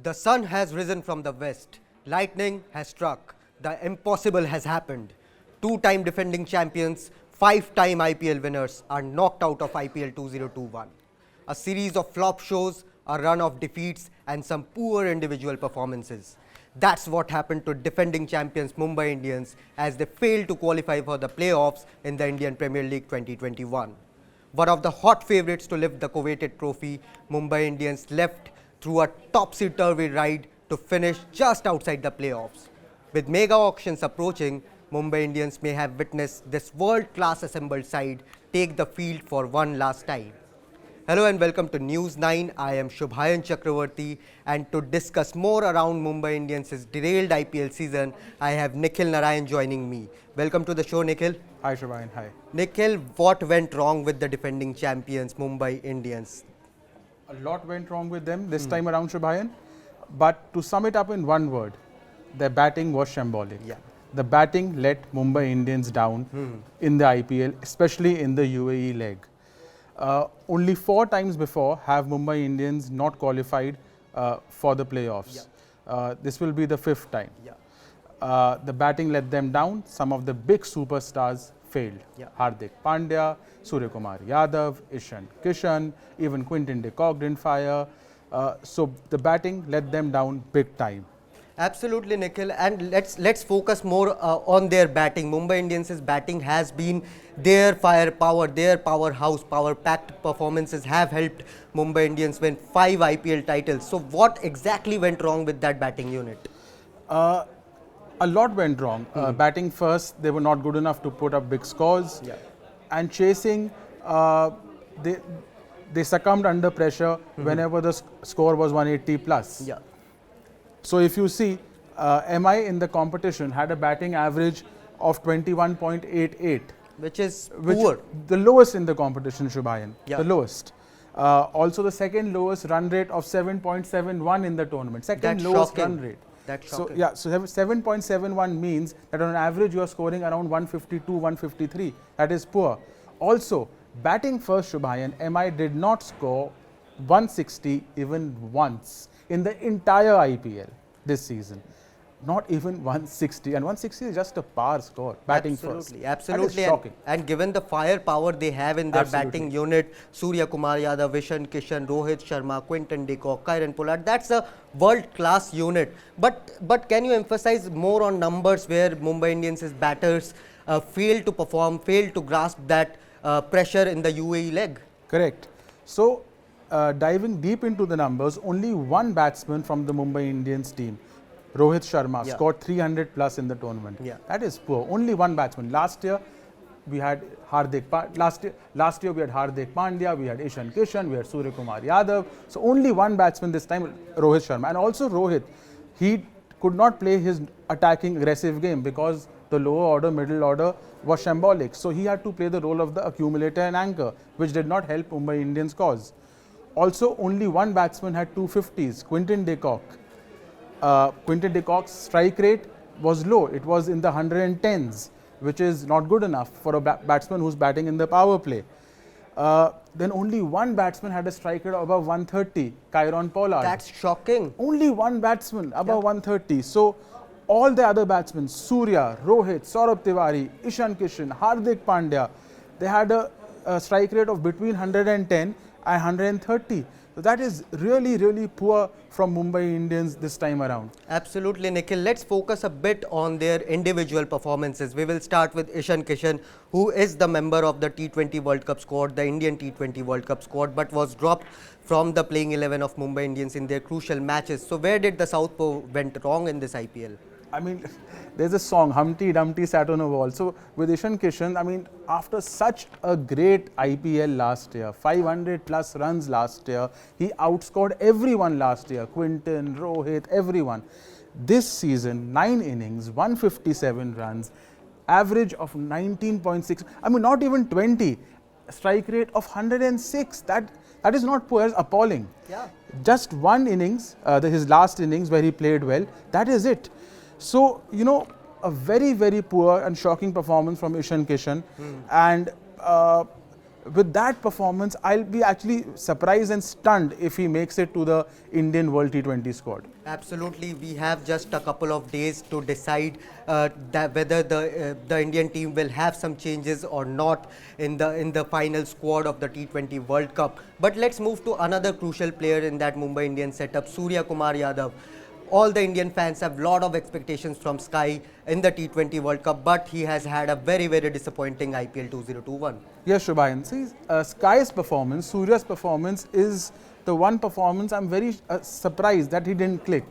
The sun has risen from the west, lightning has struck, the impossible has happened. Two-time defending champions, five-time IPL winners are knocked out of IPL 2021. A series of flop shows, a run of defeats and some poor individual performances. That's what happened to defending champions Mumbai Indians as they failed to qualify for the playoffs in the Indian Premier League 2021. One of the hot favourites to lift the coveted trophy, Mumbai Indians left through a topsy-turvy ride to finish just outside the playoffs. With mega auctions approaching, Mumbai Indians may have witnessed this world-class assembled side take the field for one last time. Hello and welcome to News 9. I am Shubhayan Chakravarti, and to discuss more around Mumbai Indians' derailed IPL season, I have Nikhil Narayan joining me. Welcome to the show, Nikhil. Hi Shubhayan, hi. Nikhil, what went wrong with the defending champions Mumbai Indians? A lot went wrong with them this time around, Shubhayan. But to sum it up in one word, their batting was shambolic. Yeah. The batting let Mumbai Indians down in the IPL, especially in the UAE leg. Only 4 times before have Mumbai Indians not qualified for the playoffs. Yeah. This will be the 5th time. Yeah. The batting let them down. Some of the big superstars failed. Yeah. Hardik Pandya, Suryakumar Yadav, Ishan Kishan, even Quinton de Kock didn't fire. So the batting let them down big time. Absolutely, Nikhil, and let's focus more on their batting. Mumbai Indians' batting has been their firepower, their powerhouse, power-packed performances have helped Mumbai Indians win 5 IPL titles. So what exactly went wrong with that batting unit? A lot went wrong. Batting first, they were not good enough to put up big scores. Yeah. And chasing, they succumbed under pressure whenever the score was 180 plus. Yeah. So if you see, MI in the competition had a batting average of 21.88. Which is poor. The lowest in the competition, Shubhayan. Yeah. The lowest. Also the second lowest run rate of 7.71 in the tournament. Second That's lowest shocking. run rate. That's So shocking. yeah, so 7.71 means that on average you are scoring around 152, 153. That is poor. Also, batting first, Shubhayan, MI did not score 160 even once in the entire IPL this season. Not even 160, and 160 is just a par score, batting first. Absolutely. That is shocking. And given the firepower they have in their Absolutely. batting unit, Suryakumar Yadav, Ishan Kishan, Rohit Sharma, Quinton de Kock, Kieron Pollard, that's a world-class unit. But can you emphasize more on numbers where Mumbai Indians' batters failed to perform, failed to grasp that pressure in the UAE leg? Correct. So, diving deep into the numbers, only one batsman from the Mumbai Indians team, Rohit Sharma, scored 300 plus in the tournament. Yeah. That is poor. Only one batsman. Last year we had Hardik Pandya, we had Ishan Kishan, we had Suryakumar Yadav. So only one batsman this time, Rohit Sharma. And also Rohit, he could not play his attacking aggressive game because the lower order, middle order was shambolic. So he had to play the role of the accumulator and anchor, which did not help Mumbai Indians' cause. Also, only one batsman had 250s, Quinton de Kock. Quinton de Kock's strike rate was low. It was in the 110s, which is not good enough for a batsman who's batting in the power play. Then only one batsman had a strike rate above 130, Kieron Pollard. That's shocking. Only one batsman above 130. So all the other batsmen, Surya, Rohit, Saurabh Tiwari, Ishan Kishan, Hardik Pandya, they had a strike rate of between 110 and 130. So that is really, really poor from Mumbai Indians this time around. Absolutely, Nikhil. Let's focus a bit on their individual performances. We will start with Ishan Kishan, who is the member of the T20 World Cup squad, the Indian T20 World Cup squad, but was dropped from the playing 11 of Mumbai Indians in their crucial matches. So where did the Southpaw went wrong in this IPL? I mean, there's a song, Humpty Dumpty sat on a wall. So with Ishan Kishan, I mean, after such a great IPL last year, 500 plus runs last year, he outscored everyone last year, Quinton, Rohit, everyone. This season, 9 innings, 157 runs, average of 19.6, I mean, not even 20, strike rate of 106. That is not poor, it's appalling. Yeah. Just one innings, his last innings where he played well, that is it. So, you know, a very, very poor and shocking performance from Ishan Kishan. And with that performance, I'll be actually surprised and stunned if he makes it to the Indian World T20 squad. Absolutely, we have just a couple of days to decide that whether the Indian team will have some changes or not in the final squad of the T20 World Cup. But let's move to another crucial player in that Mumbai Indians setup, Suryakumar Yadav. All the Indian fans have a lot of expectations from Sky in the T20 World Cup, but he has had a very, very disappointing IPL 2021. Yes, Shubhayan. See, Sky's performance, Surya's performance is the one performance I'm very surprised that he didn't click.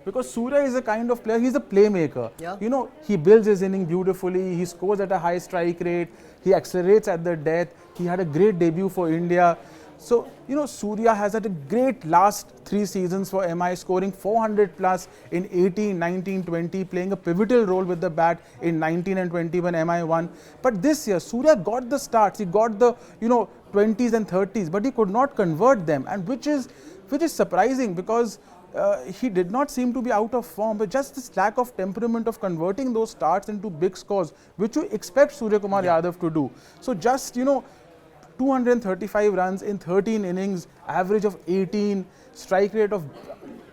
Because Surya is a kind of player, he's a playmaker. Yeah. You know, he builds his inning beautifully, he scores at a high strike rate, he accelerates at the death, he had a great debut for India. So, you know, Surya has had a great last 3 seasons for MI, scoring 400 plus in 18, 19, 20, playing a pivotal role with the bat in 19 and 20 when MI won. But this year, Surya got the starts, he got the, 20s and 30s, but he could not convert them, and which is surprising because he did not seem to be out of form, but just this lack of temperament of converting those starts into big scores, which you expect Suryakumar Yadav to do. So just, 235 runs in 13 innings, average of 18, strike rate of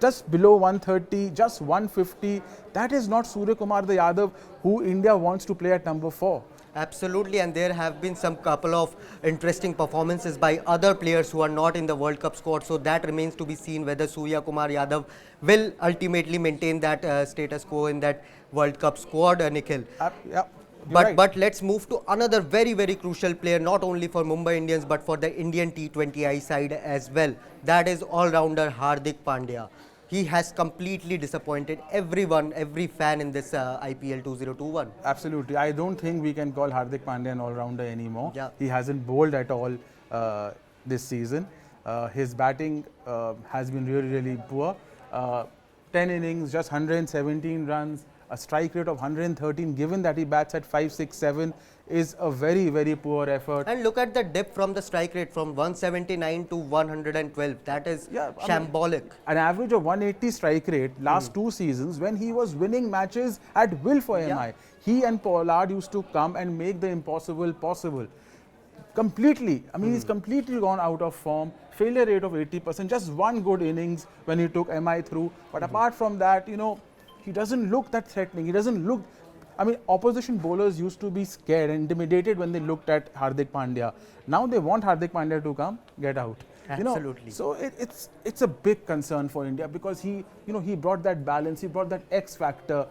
just below 130, just 150. That is not Suryakumar the Yadav who India wants to play at number 4. Absolutely, and there have been some couple of interesting performances by other players who are not in the World Cup squad. So that remains to be seen whether Suryakumar Yadav will ultimately maintain that status quo in that World Cup squad, Nikhil. Yeah. But let's move to another very, very crucial player, not only for Mumbai Indians but for the Indian T20I side as well. That is all-rounder Hardik Pandya. He has completely disappointed everyone, every fan in this IPL 2021. Absolutely. I don't think we can call Hardik Pandya an all-rounder anymore. Yeah. He hasn't bowled at all this season. His batting has been really, really poor. 10 innings, just 117 runs. A strike rate of 113, given that he bats at 5, 6, 7, is a very, very poor effort. And look at the dip from the strike rate from 179 to 112. That is shambolic. An average of 180 strike rate last 2 seasons when he was winning matches at will for MI. He and Pollard used to come and make the impossible possible. Completely. I mean, he's completely gone out of form. Failure rate of 80%. Just one good innings when he took MI through. But apart from that, he doesn't look that threatening. He doesn't look. I mean, opposition bowlers used to be scared and intimidated when they looked at Hardik Pandya. Now they want Hardik Pandya to come, get out. Absolutely. So it's a big concern for India because he brought that balance, he brought that X factor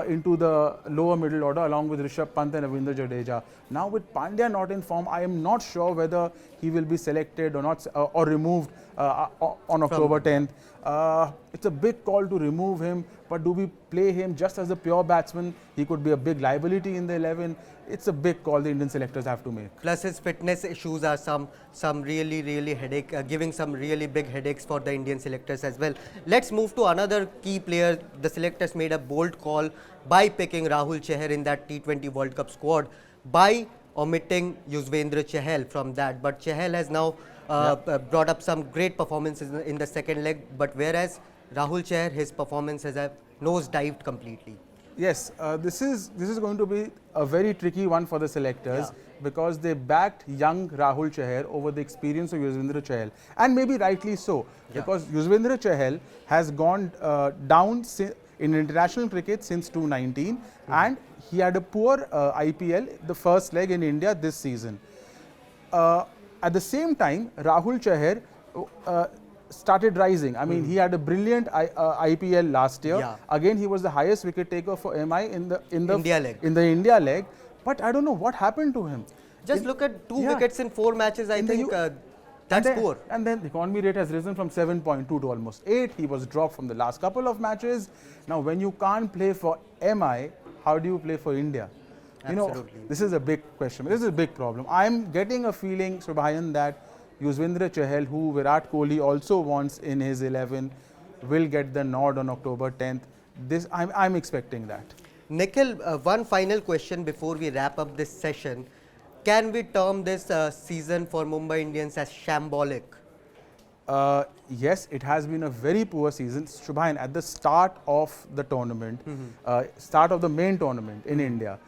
into the lower middle order along with Rishabh Pant and Ravindra Jadeja. Now with Pandya not in form, I am not sure whether he will be selected or not or removed on October 10th. It's a big call to remove him, but do we play him just as a pure batsman? He could be a big liability in the 11. It's a big call the Indian selectors have to make. Plus his fitness issues are some really, really headache, giving some really big headaches for the Indian selectors as well. Let's move to another key player. The selectors made a bold call by picking Rahul Chahar in that T20 World Cup squad by omitting Yuzvendra Chahal from that. But Chahal has now brought up some great performances in the second leg, but whereas Rahul Chahar, his performances have nosedived completely. Yes, this is going to be a very tricky one for the selectors because they backed young Rahul Chahar over the experience of Yuzvendra Chahal, and maybe rightly so because Yuzvendra Chahal has gone down in international cricket since 2019 and he had a poor IPL, the first leg in India this season. At the same time, Rahul Chahar started rising. I mean, he had a brilliant IPL last year. Yeah. Again, he was the highest wicket taker for MI in the India leg. But I don't know what happened to him. Just look at 2 wickets in 4 matches. I think that's poor. And then the economy rate has risen from 7.2 to almost 8. He was dropped from the last couple of matches. Now, when you can't play for MI, how do you play for India? Absolutely. This is a big question. This is a big problem. I'm getting a feeling, Subhayan, that Yuzvendra Chahal, who Virat Kohli also wants in his 11, will get the nod on October 10th. I'm expecting that. Nikhil, one final question before we wrap up this session. Can we term this season for Mumbai Indians as shambolic? Yes, it has been a very poor season. Shubhayan, at the start of the tournament, start of the main tournament in India,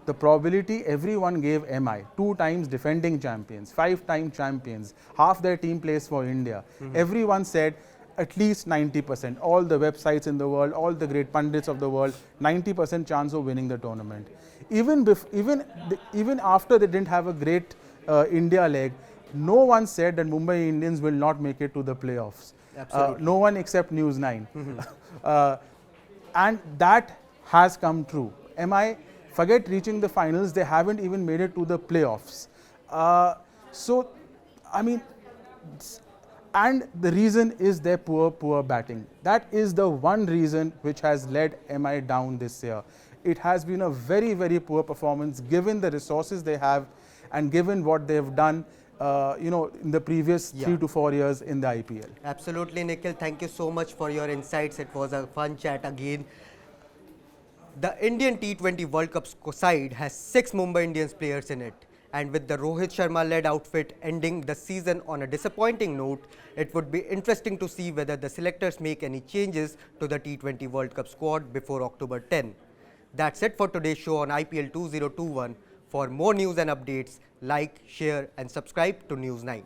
the probability everyone gave MI, 2 times defending champions, 5-time champions, half their team plays for India. Everyone said at least 90%. All the websites in the world, all the great pundits of the world, 90% chance of winning the tournament. Even after they didn't have a great India leg, no one said that Mumbai Indians will not make it to the playoffs. Absolutely. No one except News 9. And that has come true. Forget reaching the finals, they haven't even made it to the playoffs. And the reason is their poor batting. That is the one reason which has led MI down this year. It has been a very, very poor performance given the resources they have and given what they've done in the previous 3 to 4 years in the IPL. Absolutely, Nikhil. Thank you so much for your insights. It was a fun chat again. The Indian T20 World Cup side has 6 Mumbai Indians players in it. And with the Rohit Sharma-led outfit ending the season on a disappointing note, it would be interesting to see whether the selectors make any changes to the T20 World Cup squad before October 10. That's it for today's show on IPL 2021. For more news and updates, like, share and subscribe to News 9.